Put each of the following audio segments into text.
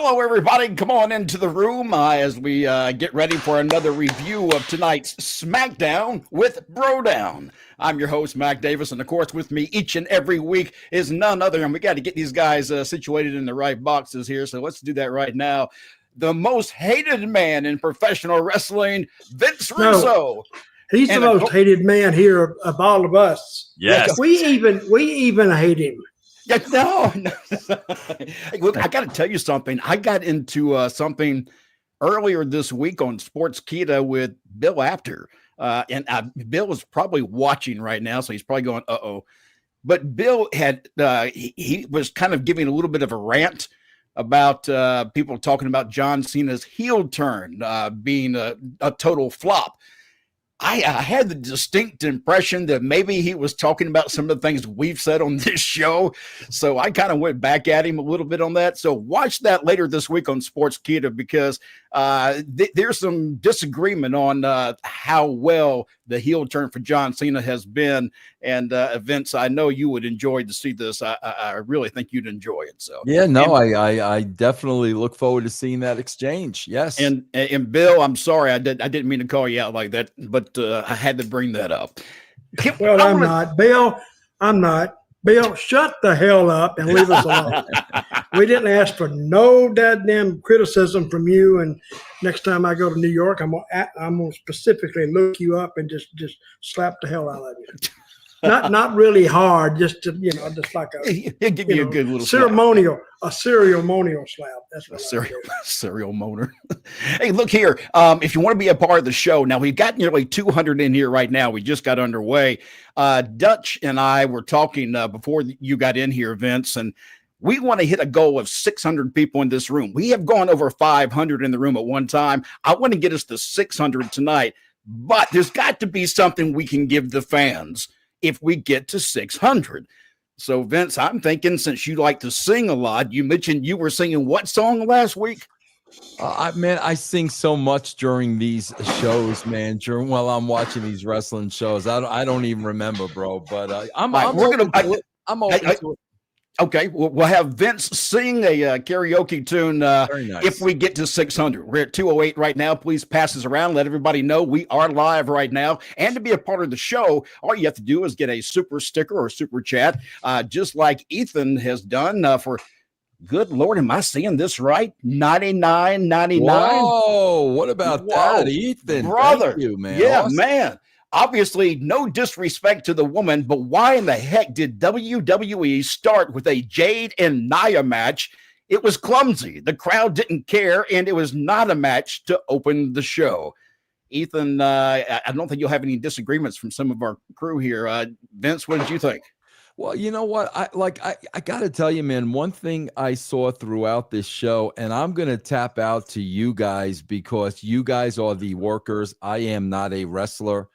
Hello, everybody. Come on into the room as we get ready for another review of tonight's Smackdown with BroDown. I'm your host, Mac Davis, and of course, with me each and every week is none other, and we got to get these guys situated in the right boxes here, so let's do that right now. The most hated man in professional wrestling, Vince Russo. No, he's the most hated man here of all of us. Yes. We even hate him. Yeah, no. Look, I got to tell you something. I got into something earlier this week on Sportskeeda with Bill Apter. And Bill is probably watching right now, so he's probably going, uh-oh. But Bill had, he was kind of giving a little bit of a rant about people talking about John Cena's heel turn being a total flop. I had the distinct impression that maybe he was talking about some of the things we've said on this show. So I kind of went back at him a little bit on that. So watch that later this week on Sportskeeda because there's some disagreement on how well the heel turn for John Cena has been. And Vince, I know you would enjoy to see this. I really think you'd enjoy it. So yeah, no, I definitely look forward to seeing that exchange. Yes. And Bill, I'm sorry, I didn't mean to call you out like that, but I had to bring that up. Well, I'm not. Bill, I'm not. Bill, shut the hell up and leave us alone. We didn't ask for no goddamn criticism from you. And next time I go to New York, I'm gonna specifically look you up and just slap the hell out of you. Not really hard, just just like He'll give you a good little ceremonial, a ceremonial slap. That's what serial moaner. Hey, look here. If you want to be a part of the show, now we've got nearly 200 in here right now. We just got underway. Dutch and I were talking before you got in here, Vince, and we want to hit a goal of 600 people in this room. We have gone over 500 in the room at one time. I want to get us to 600 tonight, but there's got to be something we can give the fans if we get to 600. So, Vince, I'm thinking since you like to sing a lot, you mentioned you were singing what song last week? Man, I sing so much during these shows, man. While I'm watching these wrestling shows, I don't even remember, bro. But I'm open to it. Okay, we'll have Vince sing a karaoke tune nice. If we get to 600. We're at 208 right now. Please pass us around. Let everybody know we are live right now. And to be a part of the show, all you have to do is get a super sticker or super chat, just like Ethan has done for, good Lord, am I saying this right? $99.99. Whoa, what about that, Ethan? Brother. Thank you, man. Yeah, awesome. Man. Obviously, no disrespect to the woman, but why in the heck did WWE start with a Jade and Nia match? It was clumsy. The crowd didn't care, and it was not a match to open the show. Ethan, I don't think you'll have any disagreements from some of our crew here. Vince, what did you think? Well, you know what? I got to tell you, man, one thing I saw throughout this show, and I'm going to tap out to you guys because you guys are the workers. I am not a wrestler.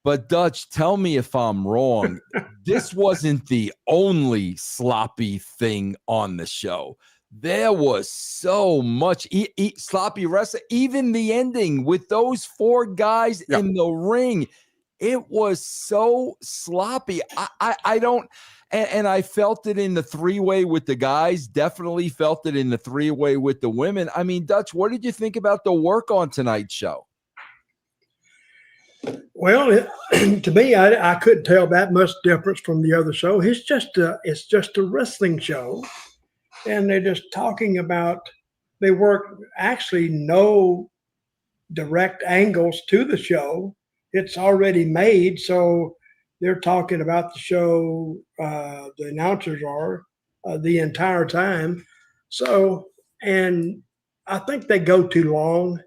But Dutch, tell me if I'm wrong. This wasn't the only sloppy thing on the show. There was so much sloppy wrestling. Even the ending with those four guys in the ring, it was so sloppy. I don't, and I felt it in the three-way with the guys. Definitely felt it in the three-way with the women. I mean, Dutch, what did you think about the work on tonight's show? Well, to me, I couldn't tell that much difference from the other show. It's just a wrestling show, and they're just talking about. They work actually no direct angles to the show. It's already made, so they're talking about the show. The announcers are the entire time. So, and I think they go too long.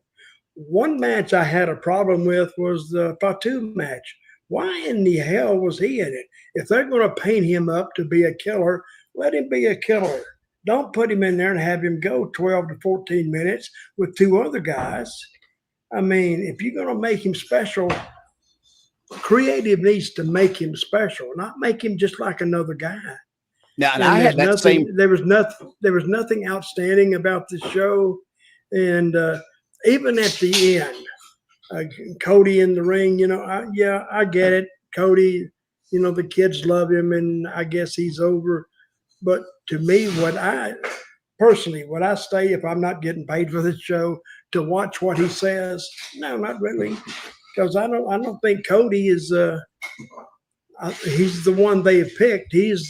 One match I had a problem with was the Fatu match. Why in the hell was he in it? If they're going to paint him up to be a killer, let him be a killer. Don't put him in there and have him go 12 to 14 minutes with two other guys. I mean, if you're going to make him special, creative needs to make him special, not make him just like another guy. Now, and I had that same. There was nothing outstanding about the show, and even at the end, Cody in the ring, I get it. Cody, the kids love him, and I guess he's over. But to me, personally, would I stay if I'm not getting paid for this show to watch what he says? No, not really, because I don't think Cody is. He's the one they've picked. He's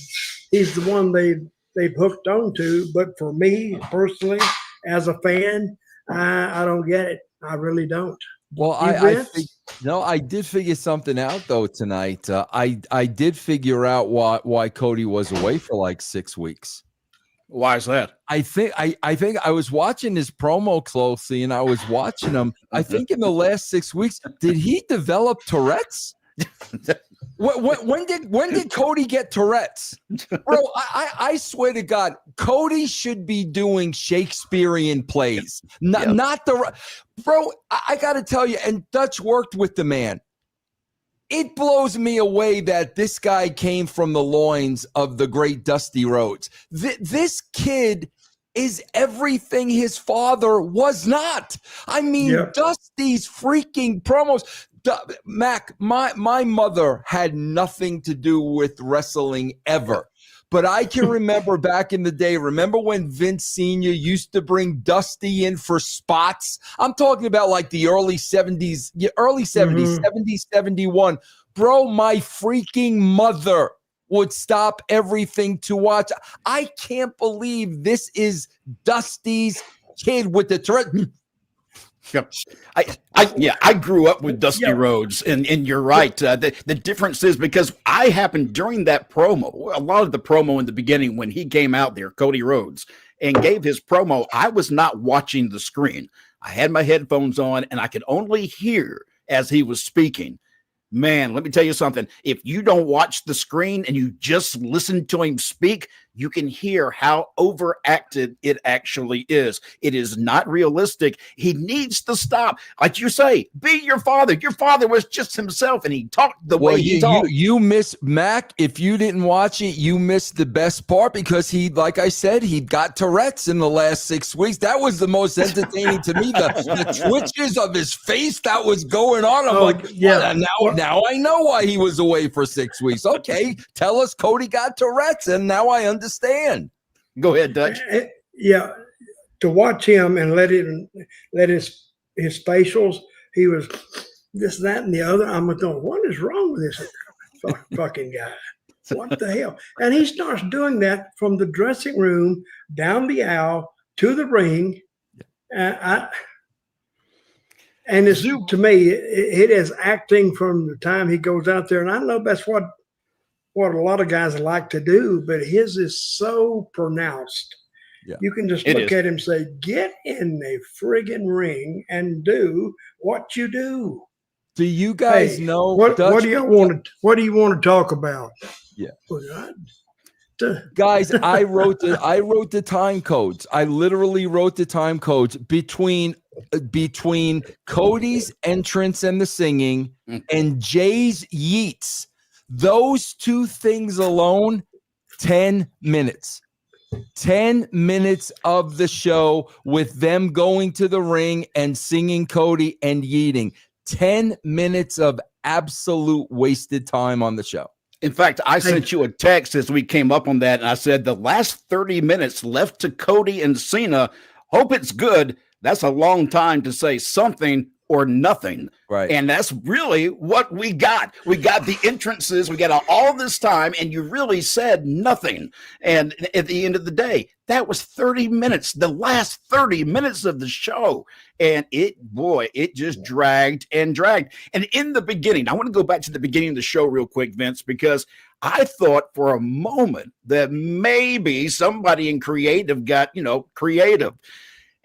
the one they've hooked onto. But for me personally, as a fan, I don't get it. I really don't. Well, I did figure something out though tonight. I did figure out why Cody was away for like 6 weeks. Why is that? I think I was watching his promo closely, and I was watching him. I think in the last 6 weeks, did he develop Tourette's? When did Cody get Tourette's? Bro, I swear to God, Cody should be doing Shakespearean plays. Not the bro. I got to tell you, and Dutch worked with the man. It blows me away that this guy came from the loins of the great Dusty Rhodes. This kid is everything his father was not. I mean, Dusty's freaking promos. Mac, my mother had nothing to do with wrestling ever. But I can remember back in the day, remember when Vince Sr. used to bring Dusty in for spots? I'm talking about like the early 70s, 70, 71. Bro, my freaking mother would stop everything to watch. I can't believe this is Dusty's kid with the Tourette. Yep. I grew up with Dusty Rhodes, and you're right. The difference is because I happened during that promo, a lot of the promo in the beginning when he came out there, Cody Rhodes, and gave his promo, I was not watching the screen. I had my headphones on, and I could only hear as he was speaking. Man, let me tell you something. If you don't watch the screen and you just listen to him speak, you can hear how overacted it actually is. It is not realistic. He needs to stop. Like you say, be your father. Your father was just himself, and he talked the way he talked. You miss, Mac, if you didn't watch it, you missed the best part because he, like I said, he got Tourette's in the last 6 weeks. That was the most entertaining to me. The twitches of his face that was going on. I'm now I know why he was away for 6 weeks. Okay, tell us Cody got Tourette's, and now I understand. Go ahead, Dutch. Yeah, to watch him and let his facials, he was this, that, and the other. I'm going, what is wrong with this fucking guy? What the hell? And he starts doing that from the dressing room down the aisle to the ring. And it's, to me, it is acting from the time he goes out there. And I know that's what a lot of guys like to do, but his is so pronounced. Yeah. You can just look at him and say, get in the friggin' ring and do what you do. Do you guys know what do you want to talk about? Yeah. Guys, I wrote the time codes. I literally wrote the time codes between Cody's entrance and the singing and Jay's yeets. Those two things alone, 10 minutes. 10 minutes of the show with them going to the ring and singing Cody and yeeting. 10 minutes of absolute wasted time on the show. In fact, I sent you a text as we came up on that, and I said the last 30 minutes left to Cody and Cena, hope it's good. That's a long time to say something or nothing. Right. And that's really what we got. We got the entrances. We got all this time, and you really said nothing. And at the end of the day, that was 30 minutes, the last 30 minutes of the show. And it just dragged and dragged. And in the beginning, I want to go back to the beginning of the show real quick, Vince, because I thought for a moment that maybe somebody in creative got, creative.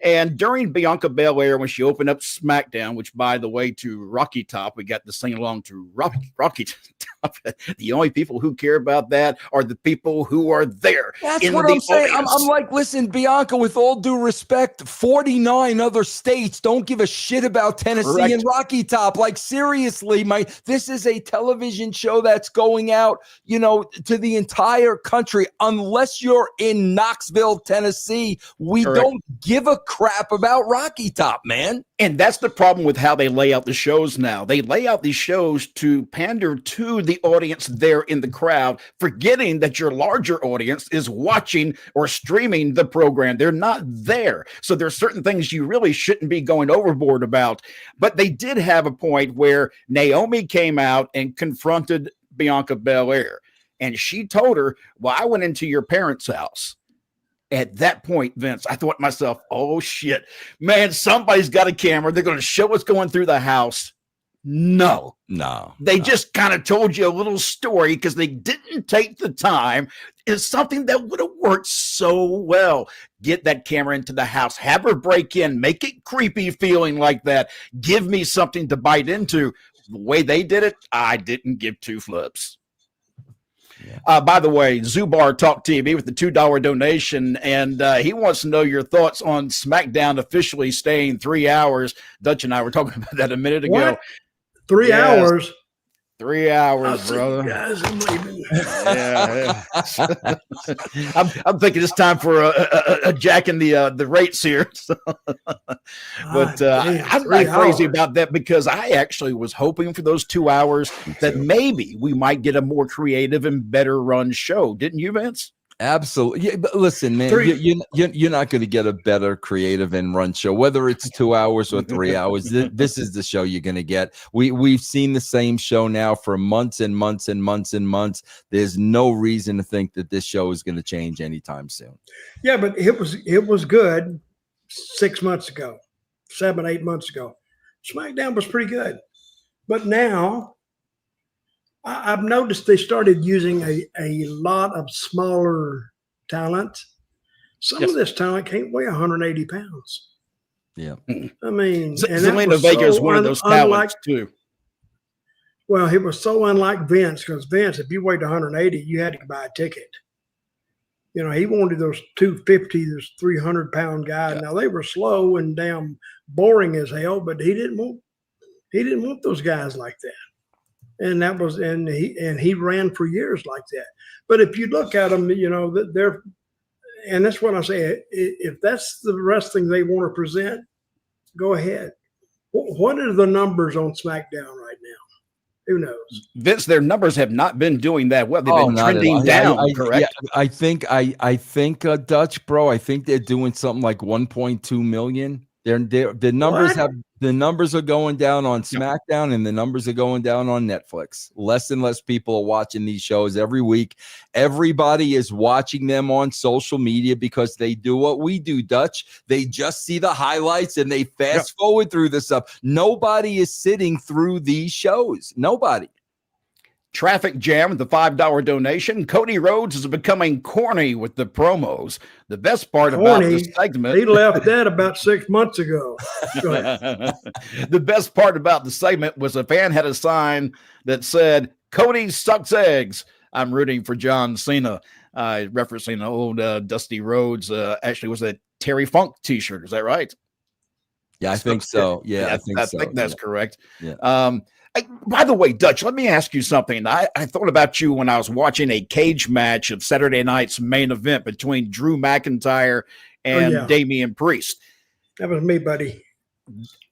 And during Bianca Belair, when she opened up SmackDown, which, by the way, to Rocky Top, we got to sing along to Rocky Top. The only people who care about that are the people who are there. That's what I'm saying. I'm like, listen, Bianca, with all due respect, 49 other states don't give a shit about Tennessee and Rocky Top. Like, seriously, this is a television show that's going out, to the entire country. Unless you're in Knoxville, Tennessee, we don't give a crap about Rocky Top, man. And that's the problem with how they lay out the shows now. They lay out these shows to pander to the audience there in the crowd, forgetting that your larger audience is watching or streaming the program. They're not there. So there's certain things you really shouldn't be going overboard about. But they did have a point where Naomi came out and confronted Bianca Belair. And she told her, well, I went into your parents' house. At that point, Vince, I thought to myself, oh, shit, man, somebody's got a camera. They're going to show what's going through the house. No. They just kind of told you a little story because they didn't take the time. It's something that would have worked so well. Get that camera into the house, have her break in, make it creepy feeling like that. Give me something to bite into. The way they did it, I didn't give two flips. Yeah. By the way, Zubar Talk TV with the $2 donation, and he wants to know your thoughts on SmackDown officially staying 3 hours. Dutch and I were talking about that a minute ago. What? 3 hours? 3 hours, brother. Guys, I'm leaving. Yeah. I'm thinking it's time for a jack in the rates here. But I'm not crazy about that because I actually was hoping for those 2 hours that maybe we might get a more creative and better run show. Didn't you, Vince? Absolutely. Yeah, but listen, man, you're not going to get a better creative and run show, whether it's 2 hours or 3 hours. This is the show you're going to get. We've seen the same show now for months and months and months and months. There's no reason to think that this show is going to change anytime soon. Yeah, but it was good 6 months ago, 7, 8 months ago. SmackDown was pretty good. But now I've noticed they started using a lot of smaller talent. Some of this talent can't weigh 180 pounds. Yeah. I mean, Zelina Vega is one of those talents too. Well, it was so unlike Vince because Vince, if you weighed 180, you had to buy a ticket. You know, he wanted those 250, those 300-pound guys. Yeah. Now they were slow and damn boring as hell, but he didn't want those guys like that. And that was, and he ran for years like that. But if you look at them, you know, they're, and that's what I say, if that's the wrestling they want to present, go ahead. What are the numbers on SmackDown right now? Who knows? Vince, their numbers have not been doing that well. They've been trending down, correct? Yeah, I think Dutch, bro, I think they're doing something like 1.2 million. The numbers are going down on SmackDown, and the numbers are going down on Netflix. Less and less people are watching these shows every week. Everybody is watching them on social media because they do what we do, Dutch. They just see the highlights and they fast forward through the stuff. Nobody is sitting through these shows. Nobody. Traffic Jam with the $5 donation. Cody Rhodes is becoming corny with the promos. The best part about the segment. He left that about 6 months ago. The best part about the segment was a fan had a sign that said, Cody sucks eggs. I'm rooting for John Cena. Referencing an old Dusty Rhodes. Actually was a Terry Funk t-shirt. Is that right? Yeah, I think so. Yeah, I think that's correct. Yeah. By the way, Dutch, let me ask you something. I thought about you when I was watching a cage match of Saturday night's main event between Drew McIntyre and Damian Priest. That was me, buddy.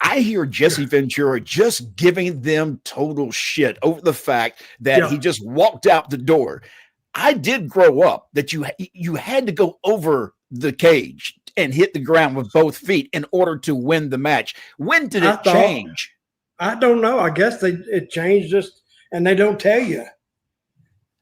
I hear Jesse Ventura just giving them total shit over the fact that he just walked out the door. I did grow up that you had to go over the cage and hit the ground with both feet in order to win the match. When did it change? I don't know. I guess it changed just, and they don't tell you.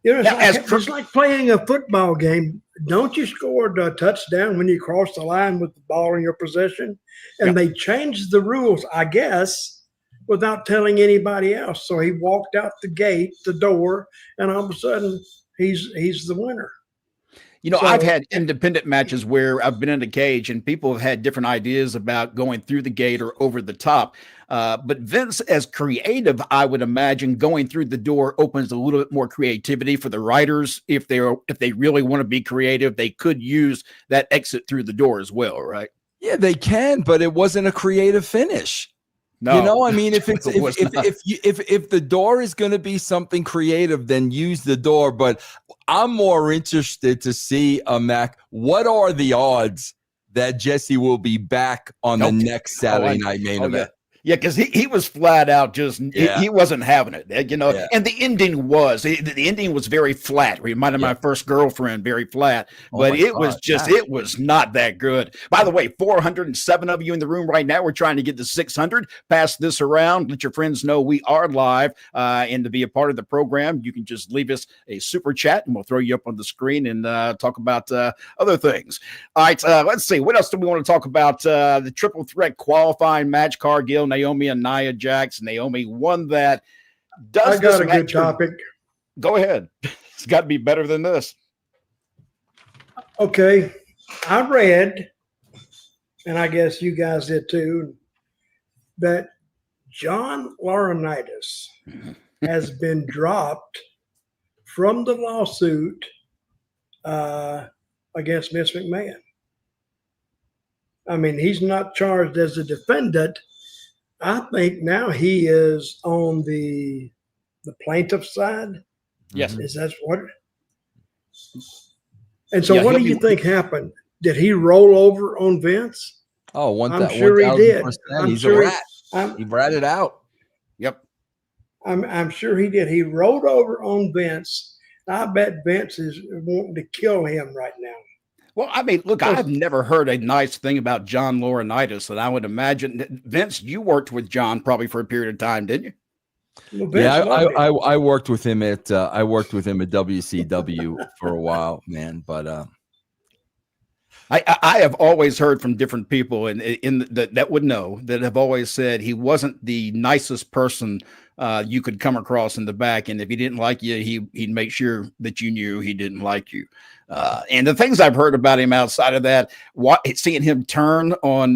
You know, it's like playing a football game. Don't you score the touchdown when you cross the line with the ball in your possession? And they changed the rules, I guess, without telling anybody else. So he walked out the gate, the door, and all of a sudden he's the winner. You know, I've had independent matches where I've been in a cage and people have had different ideas about going through the gate or over the top. But Vince, as creative, I would imagine going through the door opens a little bit more creativity for the writers. If they really want to be creative, they could use that exit through the door as well, right? Yeah, they can, but it wasn't a creative finish. No, you know, I mean, if the door is going to be something creative, then use the door. But I'm more interested to see, Mac, what are the odds that Jesse will be back on the next Saturday night main event. Yeah, because he was flat out just he wasn't having it, Yeah. And the ending was the ending was very flat. Reminded my first girlfriend, very flat, but it was just it was not that good. By the way, 407 of you in the room right now. We're trying to get to 600. Pass this around. Let your friends know we are live, and to be a part of the program, you can just leave us a super chat, and we'll throw you up on the screen and talk about other things. All right, let's see. What else do we want to talk about? The triple threat qualifying match, Cargill, Naomi, and Nia Jax. Naomi won that. I got a good topic. Go ahead. It's got to be better than this. Okay. I read, and I guess you guys did too, that John Laurinaitis has been dropped from the lawsuit against Vince McMahon. I mean, he's not charged as a defendant. I think now he is on the plaintiff side. Yes. Is that what? And so what do you think happened? Did he roll over on Vince? Oh, I'm sure he did. He's a rat. He ratted out. Yep. I'm sure he did. He rolled over on Vince. I bet Vince is wanting to kill him right now. Well, I mean, look, I've never heard a nice thing about John Laurinaitis, and I would imagine, Vince, you worked with John probably for a period of time, didn't you? Well, I worked with him at WCW for a while, man. But I have always heard from different people that would know, that have always said he wasn't the nicest person you could come across in the back, and if he didn't like you, he'd make sure that you knew he didn't like you. And the things I've heard about him outside of that, seeing him turn on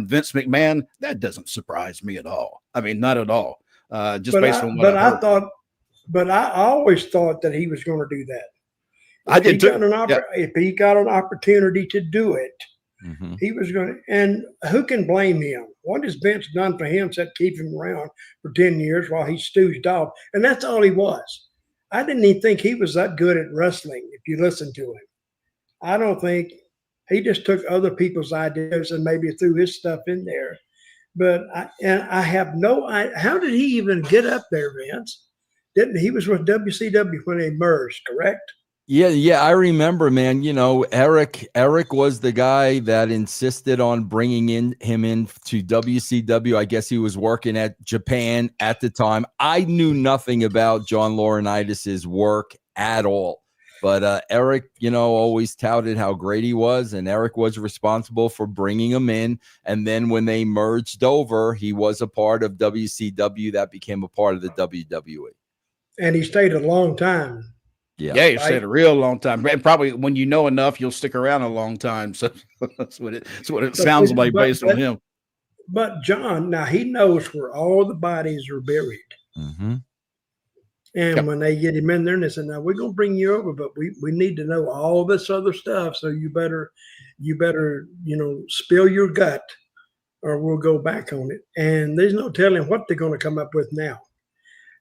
Vince McMahon, that doesn't surprise me at all. I mean, not at all. Just based on what I've heard. But I always thought that he was going to do that. I did too. If he got an opportunity to do it, he was going to. And who can blame him? What has Vince done for him except keep him around for 10 years while he stooged off? And that's all he was. I didn't even think he was that good at wrestling, if you listen to him. I don't think he just took other people's ideas and maybe threw his stuff in there. But I have no idea. How did he even get up there, Vince? He was with WCW when they merged, correct? Yeah, I remember, man. You know, Eric was the guy that insisted on bringing him in to WCW. I guess he was working at Japan at the time. I knew nothing about John Laurinaitis' work at all. But Eric, always touted how great he was, and Eric was responsible for bringing him in. And then when they merged over, he was a part of WCW. That became a part of the WWE. And he stayed a long time. Yeah, he stayed a real long time. And probably when you know enough, you'll stick around a long time. So that's what it sounds like based on him. But John, now he knows where all the bodies are buried. Mm-hmm. And when they get him in there and they say, now we're going to bring you over, but we need to know all this other stuff. So you better, spill your gut or we'll go back on it. And there's no telling what they're going to come up with now.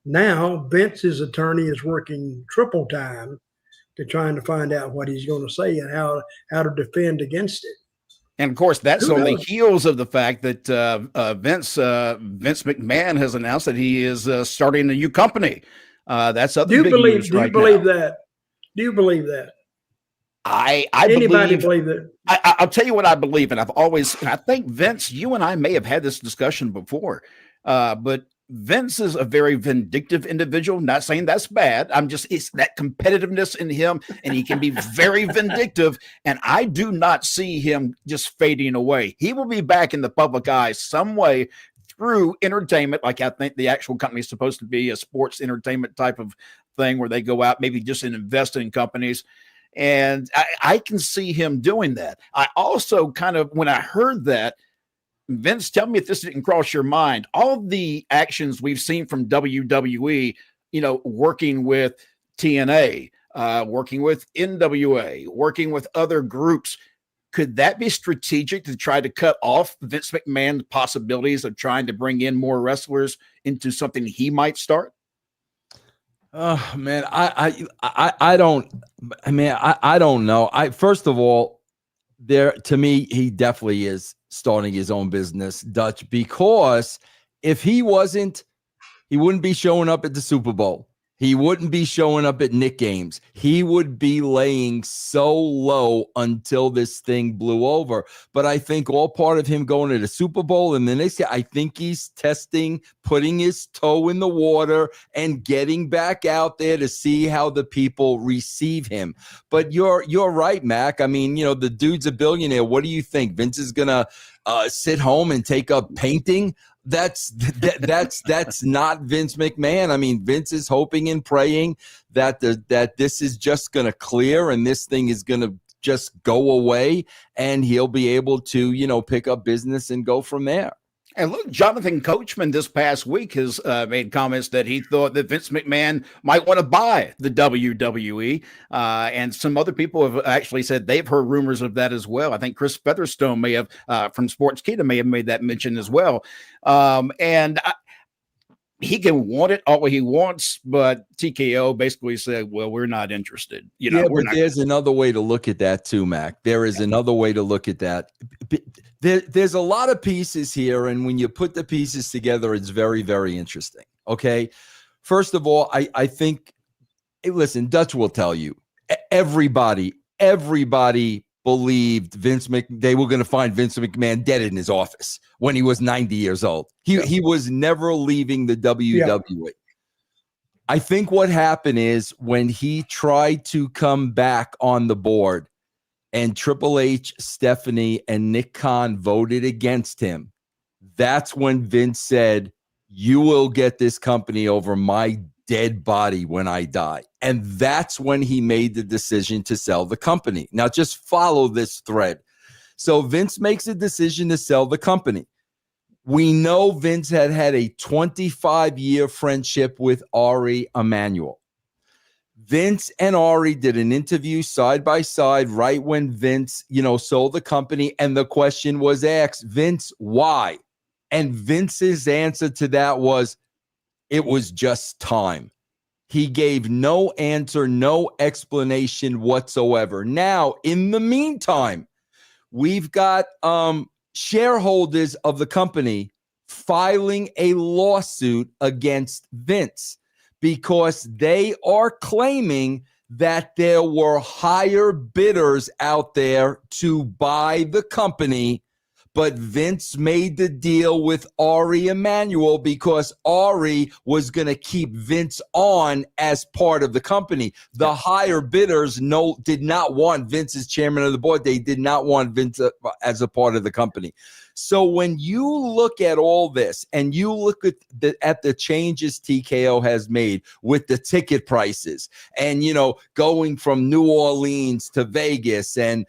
Now, Vince's attorney is working triple time to trying to find out what he's going to say and how to defend against it. And of course, that's on the heels of the fact that Vince McMahon has announced that he is starting a new company. That's other big news right now. Do you believe that? Do you believe that? Anybody believe that? I'll tell you what I believe, and I think Vince, you and I may have had this discussion before, but Vince is a very vindictive individual. Not saying that's bad. It's that competitiveness in him, and he can be very vindictive. And I do not see him just fading away. He will be back in the public eye some way through entertainment. Like I think the actual company is supposed to be a sports entertainment type of thing where they go out, maybe just invest in companies. And I can see him doing that. I also when I heard that, Vince, tell me if this didn't cross your mind. All the actions we've seen from WWE, working with TNA, working with NWA, working with other groups, could that be strategic to try to cut off Vince McMahon's possibilities of trying to bring in more wrestlers into something he might start? Oh man, I don't know. First of all, to me, he definitely is starting his own business, Dutch, because if he wasn't, he wouldn't be showing up at the Super Bowl. He wouldn't be showing up at Knick games. He would be laying so low until this thing blew over. But I think all part of him going to the Super Bowl and the next year, I think he's testing, putting his toe in the water and getting back out there to see how the people receive him. But you're right, Mac. I mean, the dude's a billionaire. What do you think? Vince is going to sit home and take up painting? That's not Vince McMahon. I mean, Vince is hoping and praying that this is just going to clear and this thing is going to just go away and he'll be able to, pick up business and go from there. And look, Jonathan Coachman this past week has made comments that he thought that Vince McMahon might want to buy the WWE. And some other people have actually said they've heard rumors of that as well. I think Chris Featherstone may have, from Sportskeeda, may have made that mention as well. He can want it all he wants, but TKO basically said, well, we're not interested. There's another way to look at that too, Mac. There is another way to look at that. There's a lot of pieces here, and when you put the pieces together, it's very, very interesting. Okay? First of all, I think, listen, Dutch will tell you, everybody believed they were going to find Vince McMahon dead in his office when he was 90 years old. He was never leaving the WWE. Yeah. I think what happened is when he tried to come back on the board and Triple H, Stephanie, and Nick Khan voted against him, that's when Vince said, you will get this company over my dead body when I die. And that's when he made the decision to sell the company. Now just follow this thread. So Vince makes a decision to sell the company. We know Vince had a 25-year friendship with Ari Emanuel. Vince and Ari did an interview side by side right when Vince, sold the company. And the question was asked, Vince, why? And Vince's answer to that was, it was just time. He gave no answer, no explanation whatsoever. Now, in the meantime, we've got shareholders of the company filing a lawsuit against Vince because they are claiming that there were higher bidders out there to buy the company. But Vince made the deal with Ari Emanuel because Ari was going to keep Vince on as part of the company. The higher bidders did not want Vince as chairman of the board. They did not want Vince as a part of the company. So when you look at all this and you look at the changes TKO has made with the ticket prices and, going from New Orleans to Vegas and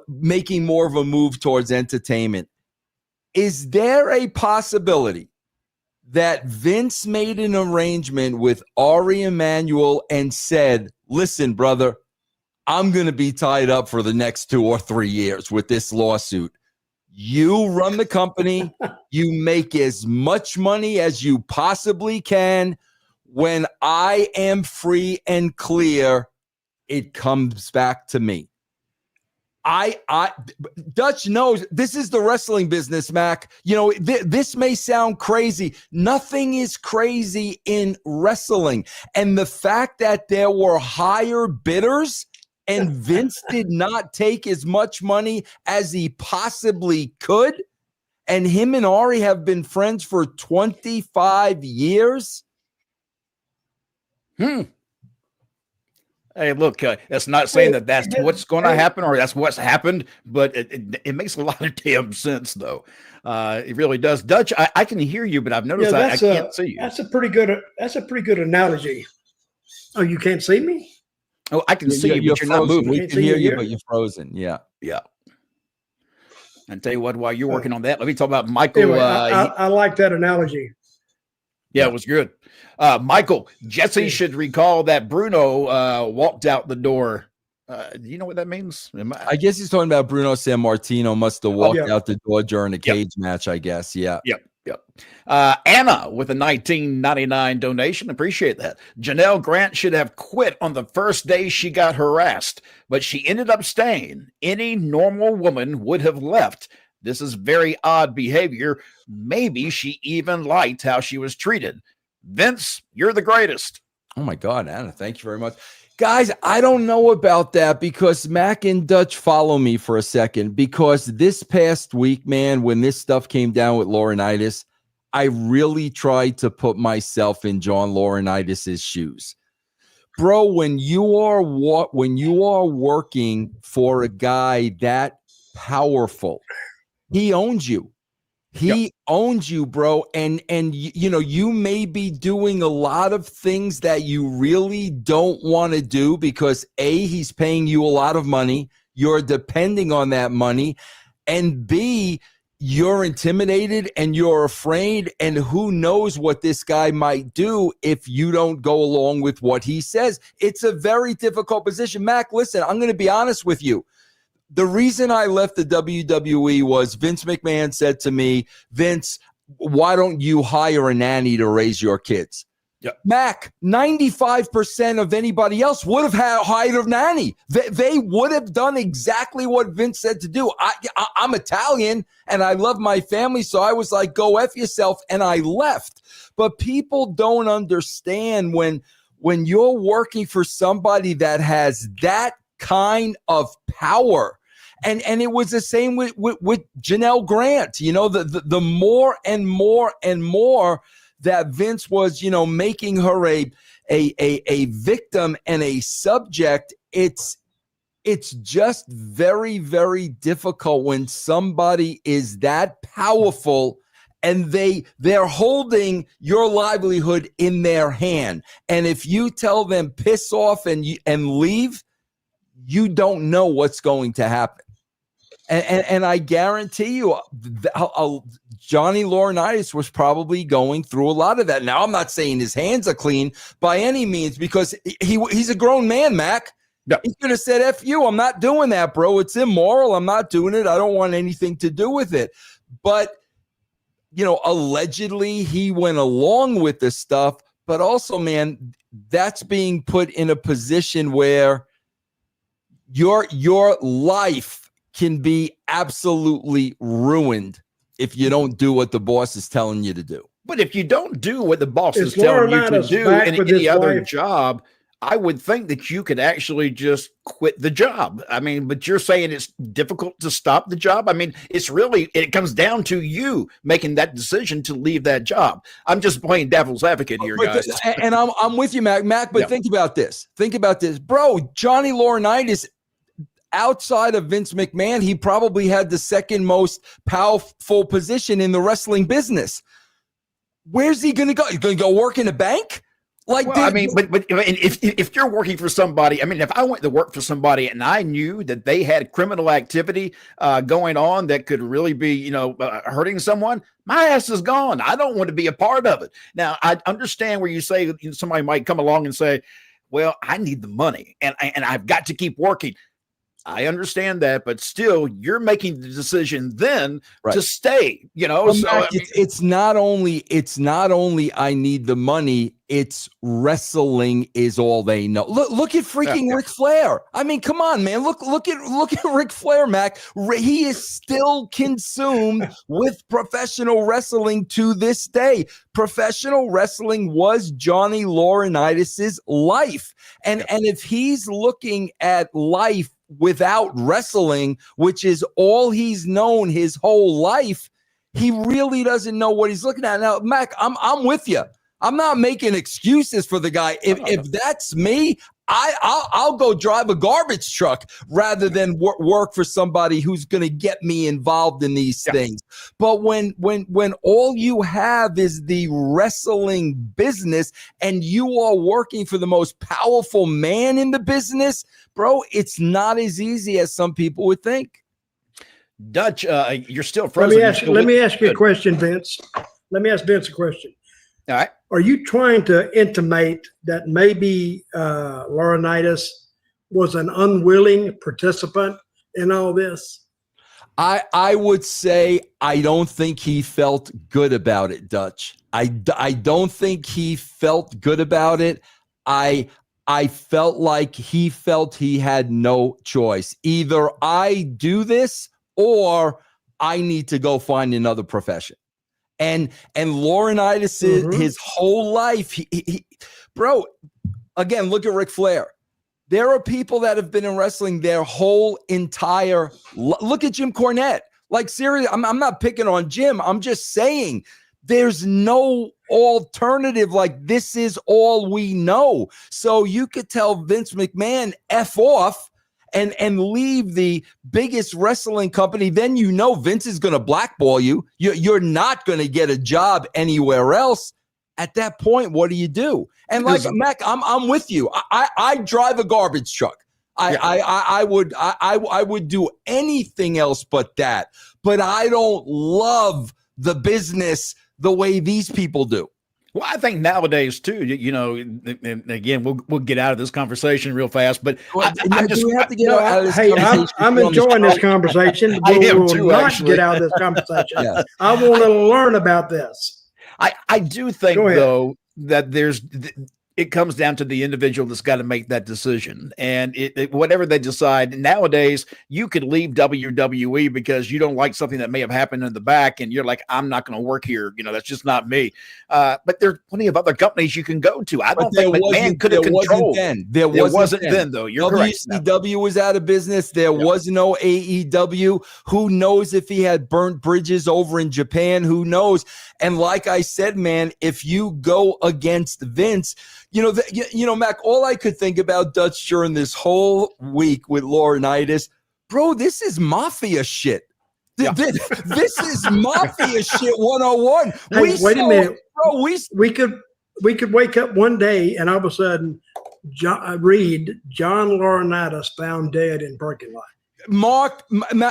making more of a move towards entertainment. Is there a possibility that Vince made an arrangement with Ari Emanuel and said, listen, brother, I'm going to be tied up for the next 2 or 3 years with this lawsuit. You run the company. You make as much money as you possibly can. When I am free and clear, it comes back to me. Dutch knows this is the wrestling business, Mac. This may sound crazy. Nothing is crazy in wrestling. And the fact that there were higher bidders and Vince did not take as much money as he possibly could, and him and Ari have been friends for 25 years. Hey, look, that's not saying that's what's going to happen or that's what's happened, but it makes a lot of damn sense, though. It really does. Dutch, I can hear you, but I've noticed I can't see you. That's a pretty good analogy. Oh, you can't see me? Oh, I can see you, but you're not moving. We can hear you, but you're frozen. Yeah. And tell you what, while you're working on that, let me talk about Michael. Anyway, I like that analogy. Yeah, it was good. Michael, Jesse should recall that Bruno walked out the door. Do you know what that means? I guess he's talking about Bruno Sammartino must have walked out the door during a cage match, I guess. Yeah. Yep. Yep. Anna with a $19.99 donation. Appreciate that. Janelle Grant should have quit on the first day she got harassed, but she ended up staying. Any normal woman would have left. This is very odd behavior. Maybe she even liked how she was treated. Vince, you're the greatest. Oh my God, Anna, thank you very much. Guys, I don't know about that because Mac and Dutch follow me for a second, because this past week, man, when this stuff came down with Laurinaitis, I really tried to put myself in John Laurinaitis' shoes. Bro, when you are working for a guy that powerful, he owns you. He owns you, bro. And you know, you may be doing a lot of things that you really don't want to do because A, he's paying you a lot of money. You're depending on that money. And B, you're intimidated and you're afraid. And who knows what this guy might do if you don't go along with what he says. It's a very difficult position. Mac, listen, I'm going to be honest with you. The reason I left the WWE was Vince McMahon said to me, Vince, why don't you hire a nanny to raise your kids? Yep. Mac, 95% of anybody else would have hired a nanny. They would have done exactly what Vince said to do. I'm Italian and I love my family, so I was like, go F yourself, and I left. But people don't understand when you're working for somebody that has that kind of power. And it was the same with Janelle Grant. You know, the more and more and more that Vince was, you know, making her a victim and a subject, it's just very, very difficult when somebody is that powerful and they're holding your livelihood in their hand. And if you tell them piss off and leave, you don't know what's going to happen. And I guarantee you, Johnny Laurinaitis was probably going through a lot of that. Now, I'm not saying his hands are clean by any means, because he's a grown man, Mac. Yeah. He could have said, F you, I'm not doing that, bro. It's immoral. I'm not doing it. I don't want anything to do with it. But, you know, allegedly he went along with this stuff. But also, man, that's being put in a position where your life can be absolutely ruined if you don't do what the boss is telling you to do. But if you don't do what the boss is telling you to do in any other job, I would think that you could actually just quit the job. I mean, but you're saying it's difficult to stop the job. I mean, it comes down to you making that decision to leave that job. I'm just playing devil's advocate here, guys. And I'm with you, Mac, but think about this. Think about this. Bro, Johnny Laurinaitis, outside of Vince McMahon, he probably had the second most powerful position in the wrestling business. Where's he going to go? He's going to go work in a bank? Like, well, I mean, but if you're working for somebody, I mean, if I went to work for somebody and I knew that they had criminal activity going on that could really be, you know, hurting someone, my ass is gone. I don't want to be a part of it. Now, I understand where you say somebody might come along and say, well, I need the money and I've got to keep working. I understand that, but still, you're making the decision then to stay. You know, well, so Mac, it's not only I need the money. It's wrestling is all they know. Look at freaking Ric Flair. I mean, come on, man. Look at Ric Flair, Mac. He is still consumed with professional wrestling to this day. Professional wrestling was Johnny Laurinaitis' life, and if he's looking at life without wrestling, which is all he's known his whole life, he really doesn't know what he's looking at. Now, Mac, I'm with you. I'm not making excuses for the guy. If that's me, I'll go drive a garbage truck rather than work for somebody who's going to get me involved in these things. But when all you have is the wrestling business and you are working for the most powerful man in the business, bro, it's not as easy as some people would think. Dutch, you're still frozen. Let me ask you a question, Vince. Let me ask Vince a question. All right. Are you trying to intimate that maybe Laurinaitis was an unwilling participant in all this? I would say I don't think he felt good about it, Dutch. I don't think he felt good about it. I felt like he felt he had no choice. Either I do this or I need to go find another profession. And Laurinaitis, his whole life, he bro, again, look at Ric Flair. There are people that have been in wrestling their whole entire look at Jim Cornette. Like, seriously, I'm not picking on Jim. I'm just saying there's no alternative. Like, this is all we know. So you could tell Vince McMahon F off and leave the biggest wrestling company. Then you know Vince is going to blackball you. You're not going to get a job anywhere else. At that point, what do you do? And like Mac, I'm with you. I drive a garbage truck. I would do anything else but that. But I don't love the business the way these people do. Well, I think nowadays too, you know, and again, we'll get out of this conversation real fast, but I'm enjoying this conversation. We'll not get out of this conversation. Yes. I want to learn about this. I do think, though, that it comes down to the individual that's got to make that decision. And whatever they decide nowadays, you could leave WWE because you don't like something that may have happened in the back. And you're like, I'm not going to work here. You know, that's just not me. But there's plenty of other companies you can go to. I don't think McMahon could have controlled. There wasn't then, though. You're correct. WCW was out of business. There was no AEW. Who knows if he had burnt bridges over in Japan? Who knows? And like I said, man, if you go against Vince, you know, Mac, all I could think about, Dutch, during this whole week with Laurinaitis, bro, this is mafia shit. Yeah. This is mafia shit 101. Hey, wait a minute. Bro, we could wake up one day and all of a sudden John Laurinaitis found dead in parking lot.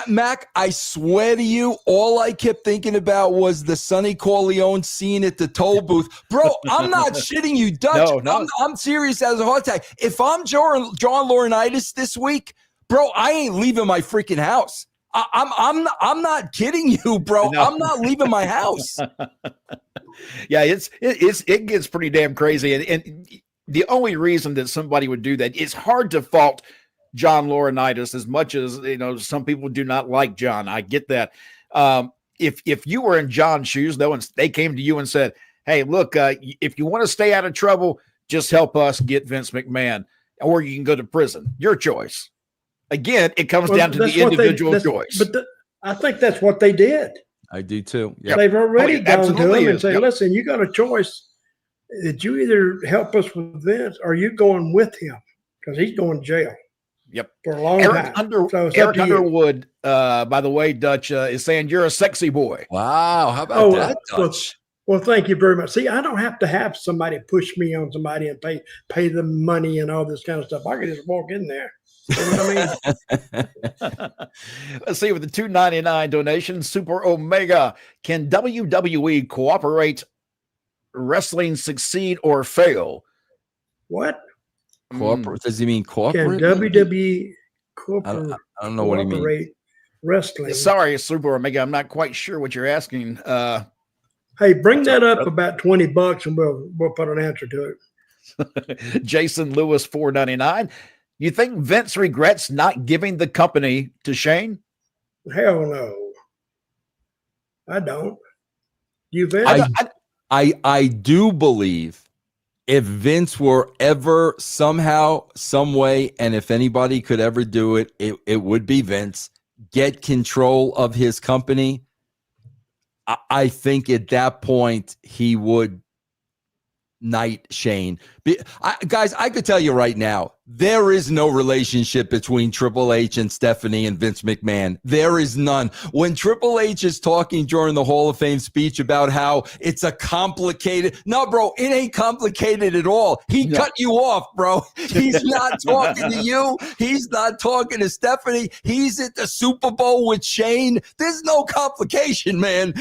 Mac, I swear to you, all I kept thinking about was the Sonny Corleone scene at the toll booth. Bro, I'm not shitting you, Dutch. No. I'm serious as a heart attack. If I'm John Laurinaitis this week, bro, I ain't leaving my freaking house. I'm not kidding you, bro. No. I'm not leaving my house. Yeah, it gets pretty damn crazy. And the only reason that somebody would do that, it's hard to fault John Laurinaitis as much as, you know, some people do not like John. I get that. If you were in John's shoes, though, and they came to you and said, hey, look, if you want to stay out of trouble, just help us get Vince McMahon, or you can go to prison. Your choice. Again, it comes down to the individual choice. But I think that's what they did. I do too. Yep. They've already gone to him and say, listen, you got a choice. That you either help us with Vince or you going with him because he's going to jail. Yep. For a long time. Eric Underwood, by the way, Dutch, is saying you're a sexy boy. Wow. How about that, Dutch? Well, thank you very much. See, I don't have to have somebody push me on somebody and pay them money and all this kind of stuff. I can just walk in there. You know what I mean? Let's see, with the $2.99 donation, Super Omega, can WWE cooperate, wrestling succeed or fail? What? Corporate? Does he mean corporate? Can WWE corporate? I don't know what he means. Wrestling. Sorry, Super Omega. I'm not quite sure what you're asking. Hey, bring that up about $20 and we'll put an answer to it. Jason Lewis, $4.99. You think Vince regrets not giving the company to Shane? Hell no. I don't. You, Vince? I do believe if Vince were ever somehow, some way, and if anybody could ever do it, it would be Vince, get control of his company. I think at that point he would knight Shane. Guys, I could tell you right now, there is no relationship between Triple H and Stephanie and Vince McMahon. There is none. When Triple H is talking during the Hall of Fame speech about how it's a complicated, no, bro, it ain't complicated at all. He cut you off, bro. He's not talking to you. He's not talking to Stephanie. He's at the Super Bowl with Shane. There's no complication, man.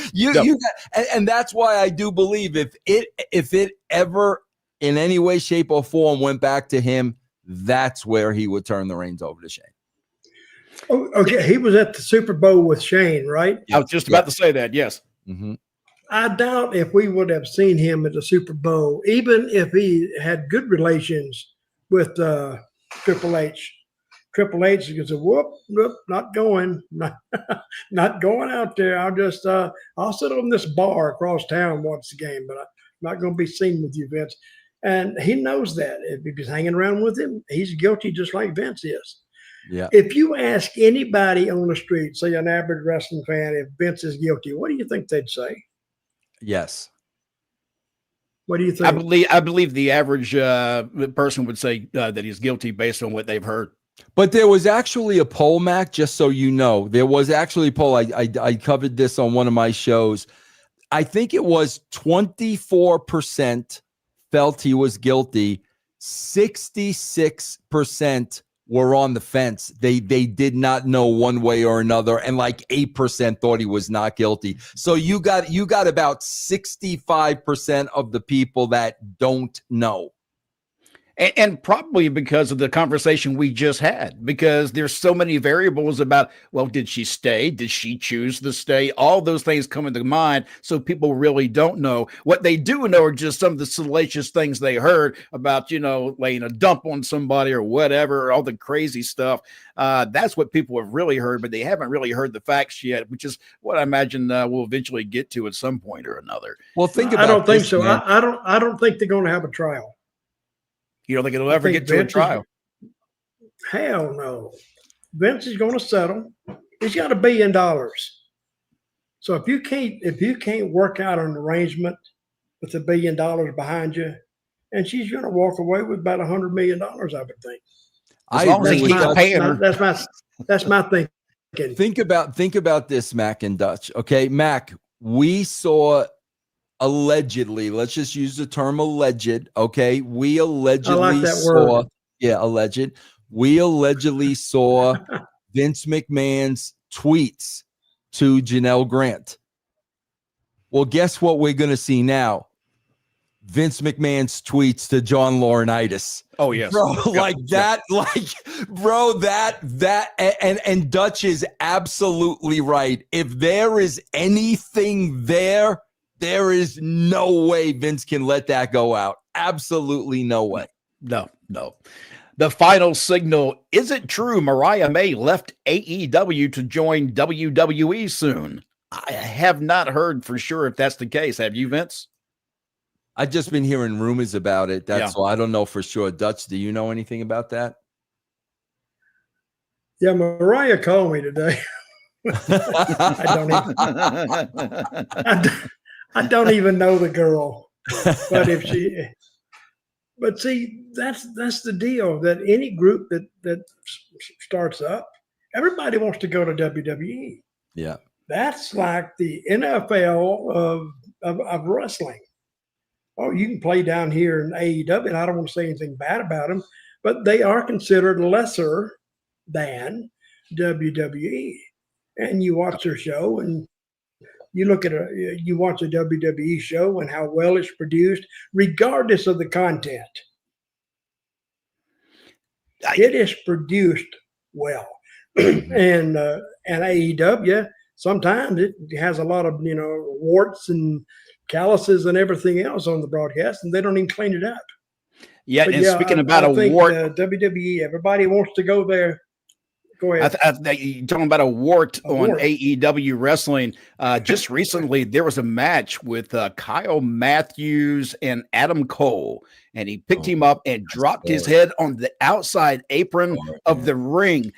And that's why I do believe if it ever in any way, shape, or form went back to him, that's where he would turn the reins over to Shane. Oh, okay. He was at the Super Bowl with Shane, right? I was just about to say that. Yes. Mm-hmm. I doubt if we would have seen him at the Super Bowl, even if he had good relations with Triple H. Triple H is going, whoop, not going, not going out there. I'll sit on this bar across town and watch the game, but I'm not going to be seen with you, Vince. And he knows that. If he's hanging around with him, he's guilty just like Vince is. Yeah. If you ask anybody on the street, say an average wrestling fan, if Vince is guilty, what do you think they'd say? Yes. What do you think? I believe the average person would say that he's guilty based on what they've heard. But there was actually a poll, Mac, just so you know. There was actually a poll. I covered this on one of my shows. I think it was 24% felt he was guilty. 66% were on the fence. They did not know one way or another, and like 8% thought he was not guilty. So you got about 65% of the people that don't know. And probably because of the conversation we just had, because there's so many variables about, well, did she stay? Did she choose to stay? All those things come into mind. So people really don't know. What they do know are just some of the salacious things they heard about, laying a dump on somebody or whatever, or all the crazy stuff. That's what people have really heard, but they haven't really heard the facts yet, which is what I imagine we'll eventually get to at some point or another. Well, think about I don't think this, so. man. I don't think they're going to have a trial. You don't think it'll ever get to a trial? Hell no. Vince is going to settle. He's got $1 billion. So if you can't work out an arrangement with $1 billion behind you, and she's going to walk away with about $100 million, I would think. As long as he keeps paying her. That's my thinking. Think about this, Mac and Dutch. Okay, Mac, we saw. Allegedly, let's just use the term alleged. Okay, we allegedly I like that saw, word. Alleged. We allegedly saw Vince McMahon's tweets to Janelle Grant. Well, guess what we're going to see now? Vince McMahon's tweets to John Laurinaitis. Oh yes, bro, and Dutch is absolutely right. If there is anything there is no way Vince can let that go out. Absolutely no way. No. The final signal. Is it true Mariah May left AEW to join WWE soon? I have not heard for sure if that's the case. Have you, Vince? I've just been hearing rumors about it. That's why I don't know for sure. Dutch, do you know anything about that? Yeah, Mariah called me today. I don't even know the girl, but see, that's the deal, that any group that starts up, everybody wants to go to WWE. Yeah. That's like the NFL of wrestling. Oh, you can play down here in AEW, and I don't want to say anything bad about them, but they are considered lesser than WWE. And you watch their show, and you watch a WWE show and how well it's produced, regardless of the content. It is produced well. and AEW, sometimes it has a lot of, warts and calluses and everything else on the broadcast, and they don't even clean it up. Yeah, but and speaking about a wart. WWE, everybody wants to go there. Go ahead. You're talking about a wart on AEW wrestling. Just recently, there was a match with Kyle Matthews and Adam Cole, and he picked him up and dropped his head on the outside apron of the ring.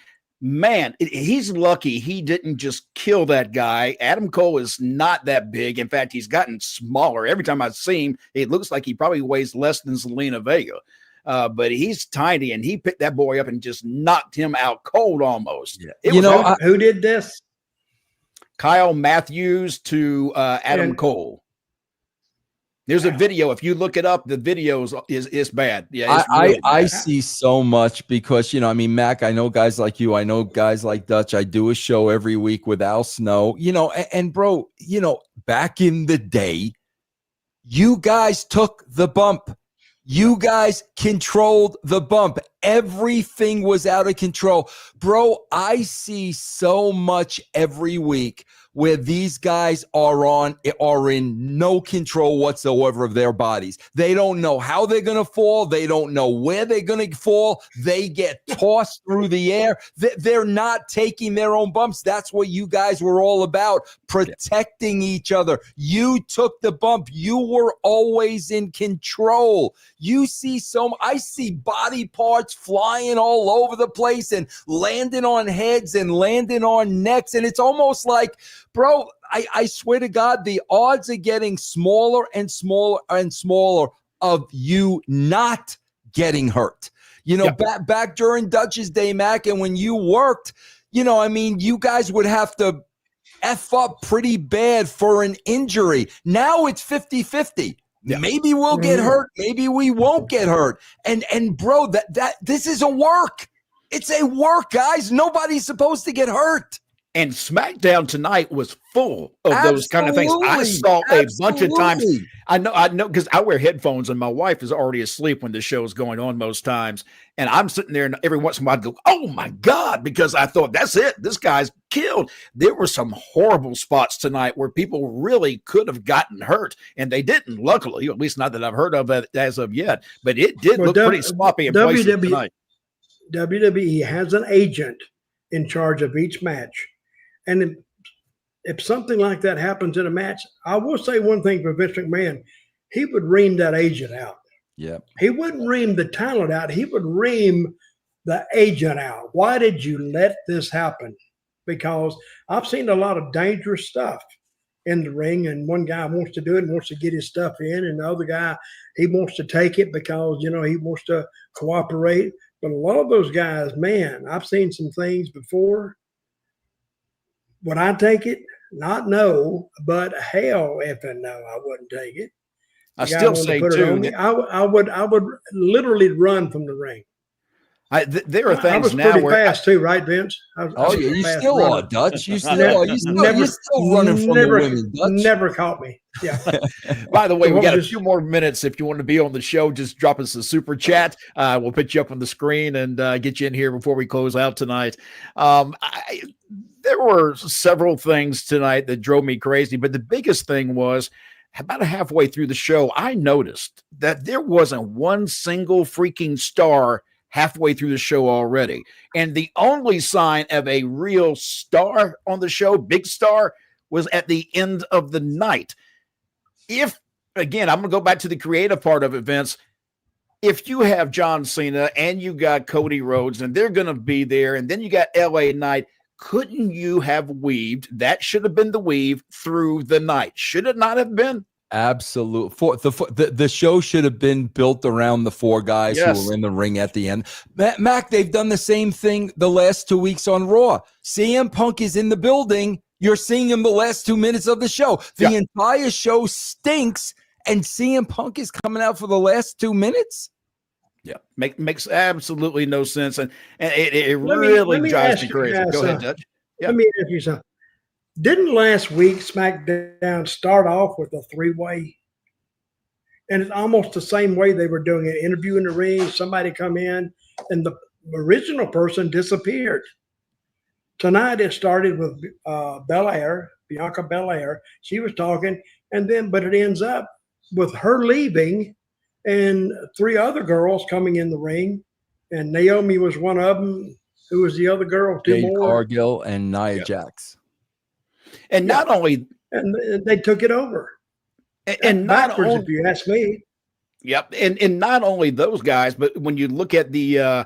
Man, he's lucky he didn't just kill that guy. Adam Cole is not that big. In fact, he's gotten smaller. Every time I see him, it looks like he probably weighs less than Zelina Vega. But he's tiny, and he picked that boy up and just knocked him out cold almost. Yeah. Who did this? Kyle Matthews to Adam Cole. There's a video. If you look it up, the video is bad. Yeah, I see so much because, Mac, I know guys like you. I know guys like Dutch. I do a show every week with Al Snow, and bro, back in the day, you guys took the bump. You guys controlled the bump. everything was out of control. Bro, I see so much every week where these guys are in no control whatsoever of their bodies. They don't know how they're going to fall. They don't know where they're going to fall. They get tossed through the air. They're not taking their own bumps. That's what you guys were all about, protecting each other. You took the bump. You were always in control. I see body parts flying all over the place and landing on heads and landing on necks. And it's almost like, bro, I swear to God, the odds are getting smaller and smaller and smaller of you not getting hurt. Back during Dutch's day, Mac, and when you worked, you guys would have to F up pretty bad for an injury. Now it's 50-50. Yeah. Maybe we'll get hurt. Maybe we won't get hurt. And bro, this is a work. It's a work, guys. Nobody's supposed to get hurt. And SmackDown tonight was full of those kind of things. I saw a bunch of times. I know, because I wear headphones and my wife is already asleep when the show's going on most times. And I'm sitting there and every once in a while I'd go, oh my God, because I thought, that's it. This guy's killed. There were some horrible spots tonight where people really could have gotten hurt and they didn't, luckily, at least not that I've heard of it as of yet. But it did look pretty sloppy in places tonight. WWE has an agent in charge of each match. And if something like that happens in a match, I will say one thing for Vince McMahon. He would ream that agent out. Yeah. He wouldn't ream the talent out. He would ream the agent out. Why did you let this happen? Because I've seen a lot of dangerous stuff in the ring, and one guy wants to do it and wants to get his stuff in, and the other guy, he wants to take it because, he wants to cooperate. But a lot of those guys, man, I've seen some things before. Would I take it? Not no, but hell effing no, I wouldn't take it. I still say too. I would literally run from the ring. There are things I was now pretty where fast too, right, Vince? You still are, Dutch. You still running from the women, Dutch. Never caught me. Yeah. By the way, we got a few more minutes. If you want to be on the show, just drop us a super chat. We'll put you up on the screen and get you in here before we close out tonight. There were several things tonight that drove me crazy, but the biggest thing was about halfway through the show, I noticed that there wasn't one single freaking star halfway through the show already. And the only sign of a real star on the show, big star, was at the end of the night. Again, I'm going to go back to the creative part of it, Vince. If you have John Cena and you got Cody Rhodes and they're going to be there, and then you got LA Knight, couldn't you have weaved? That should have been the weave through the night. Should it not have been? Absolutely. The show should have been built around the four guys who were in the ring at the end. Mac, they've done the same thing the last 2 weeks on Raw. CM Punk is in the building. You're seeing him the last 2 minutes of the show. The entire show stinks, and CM Punk is coming out for the last 2 minutes? Yeah, makes absolutely no sense, and it really drives me crazy. Go ahead, Dutch. Yeah. Let me ask you something. Didn't last week Smackdown start off with a three-way? And it's almost the same way they were doing it. Interview in the ring, somebody come in, and the original person disappeared. Tonight it started with Bianca Belair. She was talking, but it ends up with her leaving and three other girls coming in the ring, and Naomi was one of them. Who was the other girl? Jade Cargill and Nia Jax. And not only, and they took it over, and not only, if you ask me. Yep, and not only those guys, but when you look at the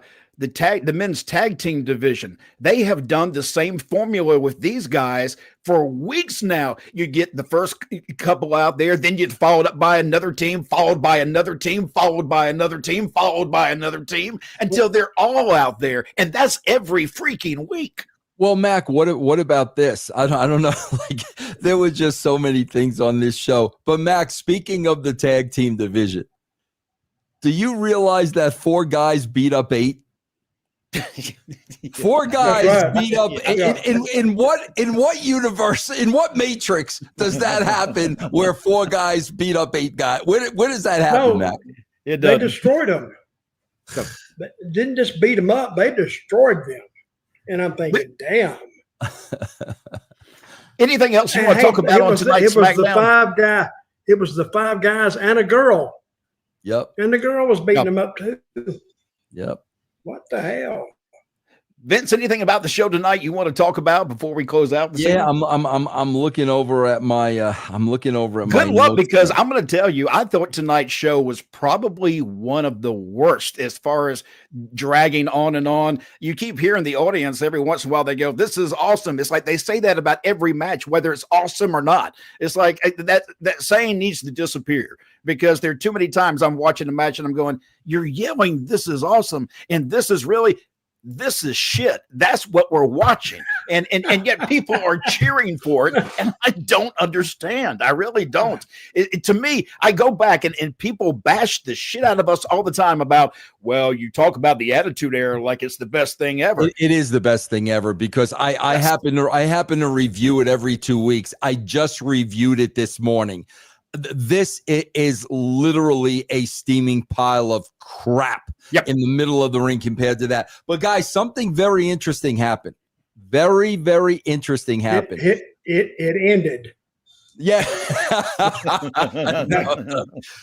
men's tag team division, they have done the same formula with these guys for weeks now. You get the first couple out there, then you get followed up by another team, followed by another team, followed by another team, followed by another team, until they're all out there, and that's every freaking week. Well, Mac, what about this? I don't know. Like, there were just so many things on this show. But Mac, speaking of the tag team division, do you realize that 4 guys beat up 8? 4 guys beat up 8. In what universe, in what matrix does that happen where 4 guys beat up 8 guys? Where does that happen, Mac? They destroyed them. But didn't just beat them up; they destroyed them. And I'm thinking, damn. Anything else you want to talk about on tonight's SmackDown? It was the 5 guys and a girl. Yep. And the girl was beating them up too. Yep. What the hell? Vince, anything about the show tonight you want to talk about before we close out? I'm looking over at my Good luck, because I'm going to tell you, I thought tonight's show was probably one of the worst as far as dragging on and on. You keep hearing the audience every once in a while, they go, "This is awesome." It's like they say that about every match, whether it's awesome or not. It's like that saying needs to disappear, because there are too many times I'm watching a match and I'm going, "You're yelling, 'This is awesome,' and this is shit." That's what we're watching. And yet people are cheering for it. And I don't understand. I really don't. To me, I go back and people bash the shit out of us all the time about, well, you talk about the Attitude Era like it's the best thing ever. It is the best thing ever, because I happen to review it every 2 weeks. I just reviewed it this morning. This is literally a steaming pile of crap in the middle of the ring compared to that. But guys, something very interesting happened. Very, very interesting happened. It ended. Yeah.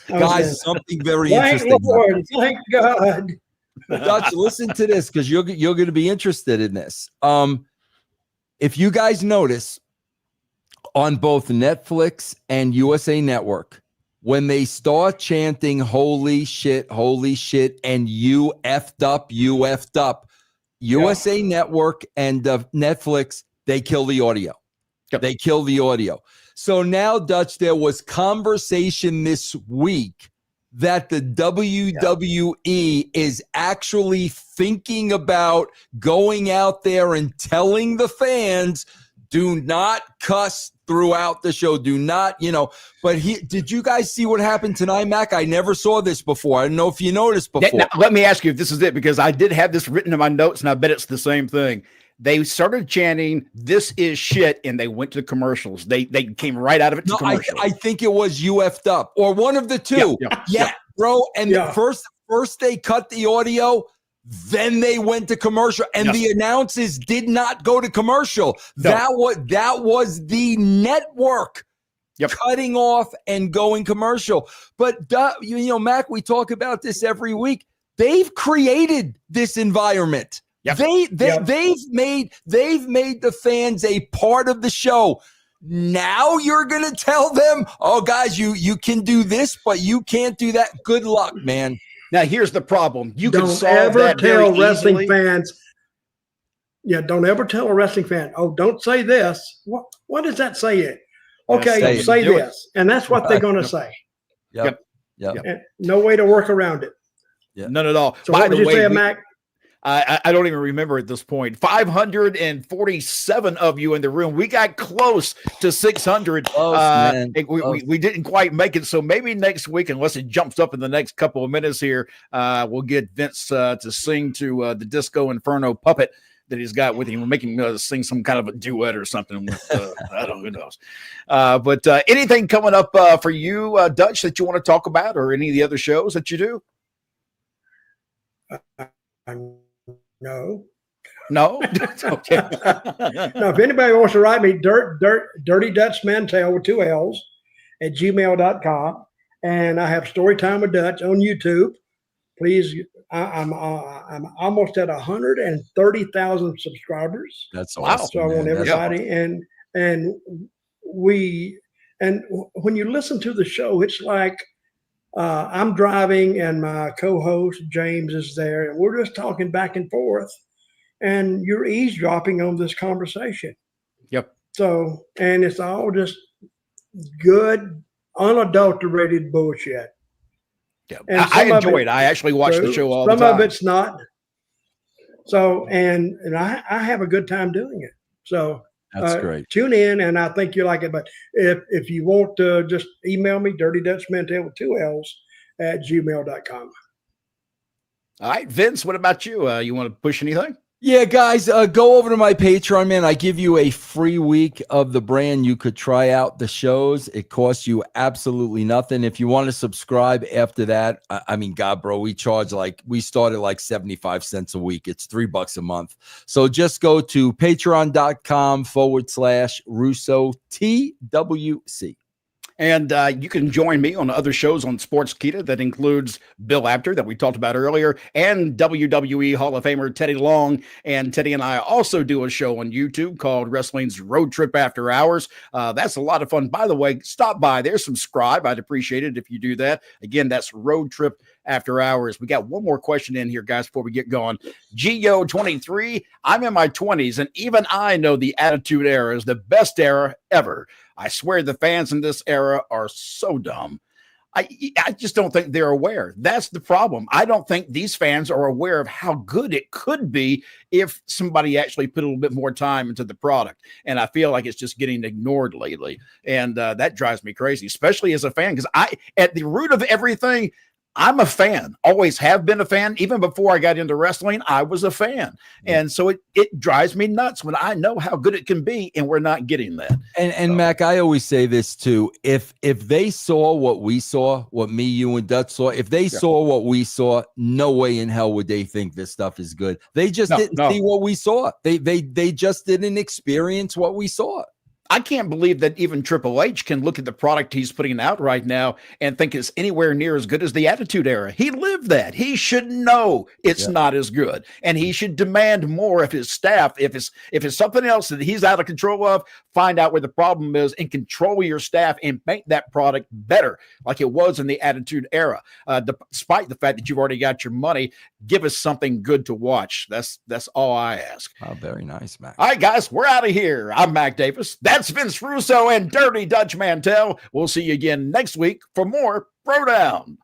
Guys, something very interesting. Lord, thank God. Dutch, listen to this, because you're going to be interested in this. If you guys notice, on both Netflix and USA Network, when they start chanting holy shit, and you effed up, USA Network and Netflix, they kill the audio. Yep. They kill the audio. So now, Dutch, there was conversation this week that the WWE is actually thinking about going out there and telling the fans, do not cuss throughout the show. Do not, but did you guys see what happened tonight, Mac? I never saw this before. I don't know if you noticed before. Now, let me ask you if this is it, because I did have this written in my notes, and I bet it's the same thing. They started chanting, "This is shit," and they went to commercials. They came right out of it to commercials. I think it was "you effed up" or one of the two. Yeah, bro. And first they cut the audio, then they went to commercial, and the announcers did not go to commercial. No. That was the network cutting off and going commercial. But Mac, we talk about this every week. They've created this environment. Yep. They've made the fans a part of the show. Now you're gonna tell them, "Oh, guys, you can do this, but you can't do that." Good luck, man. Now, here's the problem. You don't can solve ever that tell very wrestling easily. fans. Yeah, don't ever tell a wrestling fan, "Oh, don't say this." What does that say? It okay, say this, and that's what they're going to say. Yep. And no way to work around it. Yeah. None at all. So what would you say, Mac? I don't even remember at this point. 547 of you in the room. We got close to 600. We didn't quite make it. So maybe next week, unless it jumps up in the next couple of minutes here, we'll get Vince to sing to the Disco Inferno puppet that he's got with him. We'll make him sing some kind of a duet or something with, I don't know, who knows. But anything coming up for you, Dutch, that you want to talk about, or any of the other shows that you do? No. Okay. Now, if anybody wants to write me, Dirty Dutch Mantell with 2 L's at gmail.com. And I have Storytime with Dutch on YouTube. Please, I'm almost at 130,000 subscribers. That's awesome. So I want everybody, and when you listen to the show, it's like I'm driving and my co-host James is there, and we're just talking back and forth, and you're eavesdropping on this conversation. Yep. So, and it's all just good, unadulterated bullshit. Yeah, I enjoy it. I actually watch the show all the time. Some of it's not. So, and I have a good time doing it. So that's great. Tune in, and I think you like it. But if you want to just email me, Dirty Dutch Mantell with 2 L's at gmail.com. All right, Vince, what about you? You want to push anything? Yeah, guys, go over to my Patreon, man. I give you a free week of the brand. You could try out the shows. It costs you absolutely nothing. If you want to subscribe after that, I mean, God, bro, we started like 75 cents a week. It's $3 a month. So just go to patreon.com/Russo TWC. And you can join me on other shows on Sportskeeda. That includes Bill Apter that we talked about earlier, and WWE Hall of Famer Teddy Long. And Teddy and I also do a show on YouTube called Wrestling's Road Trip After Hours. That's a lot of fun. By the way, stop by there, subscribe. I'd appreciate it if you do that. Again, that's Road Trip After Hours. We got one more question in here, guys, before we get going. Geo23, I'm in my 20s, and even I know the Attitude Era is the best era ever. I swear the fans in this era are so dumb. I just don't think they're aware. That's the problem. I don't think these fans are aware of how good it could be if somebody actually put a little bit more time into the product. And I feel like it's just getting ignored lately. And that drives me crazy, especially as a fan, because at the root of everything, I'm a fan, always have been a fan. Even before I got into wrestling, I was a fan. And so it drives me nuts when I know how good it can be and we're not getting that. And Mac, I always say this too. If they saw what we saw, what me, you, and Dutch saw, if they saw what we saw, no way in hell would they think this stuff is good. They just didn't see what we saw. They just didn't experience what we saw. I can't believe that even Triple H can look at the product he's putting out right now and think it's anywhere near as good as the Attitude Era. He lived that. He should know it's not as good, and he should demand more of his staff. If it's something else that he's out of control of, find out where the problem is and control your staff and make that product better, like it was in the Attitude Era. Despite the fact that you've already got your money, give us something good to watch. That's all I ask. Oh, very nice, Mac. All right, guys, we're out of here. I'm Mac Davis. That's Vince Russo and Dirty Dutch Mantell. We'll see you again next week for more BroDown.